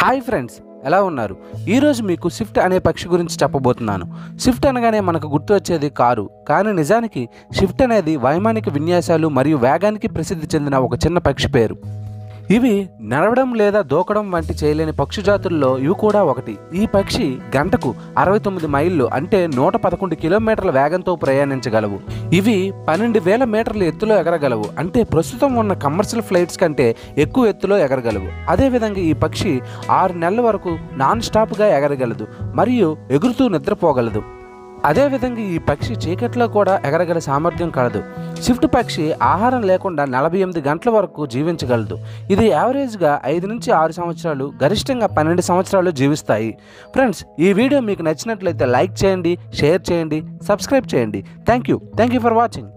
Hi friends, ఎలా ఉన్నారు? ఈరోజు మీకు స్విఫ్ట్ అనే పక్షి గురించి చెప్పబోతున్నాను. స్విఫ్ట్ అనగానే మనకు గుర్తు వచ్చేది కారు, కానీ నిజానికి స్విఫ్ట్ అనేది వైమానిక విన్యాసాలు మరియు వేగానికి ప్రసిద్ధి చెందిన ఒక చిన్న పక్షి పేరు. ఇవి నడవడం లేదా దూకడం వంటి చేయలేని పక్షి జాతుల్లో ఇవి కూడా ఒకటి. ఈ పక్షి గంటకు 69 మైళ్ళు అంటే 111 కిలోమీటర్ల వేగంతో ప్రయాణించగలవు. ఇవి 12,000 మీటర్ల ఎత్తులో ఎగరగలవు, అంటే ప్రస్తుతం ఉన్న కమర్షియల్ ఫ్లైట్స్ కంటే ఎక్కువ ఎత్తులో ఎగరగలవు. అదేవిధంగా ఈ పక్షి 6 నెలల వరకు నాన్ స్టాప్గా ఎగరగలదు మరియు ఎగురుతూ నిద్రపోగలదు. అదేవిధంగా ఈ పక్షి చీకట్లో కూడా ఎగరగల సామర్థ్యం కలదు. స్విఫ్ట్ పక్షి ఆహారం లేకుండా 48 గంటల వరకు జీవించగలదు. ఇది యావరేజ్గా 5 నుంచి 6 సంవత్సరాలు, గరిష్టంగా 12 సంవత్సరాలు జీవిస్తాయి. ఫ్రెండ్స్, ఈ వీడియో మీకు నచ్చినట్లయితే లైక్ చేయండి, షేర్ చేయండి, సబ్స్క్రైబ్ చేయండి. Thank you for watching.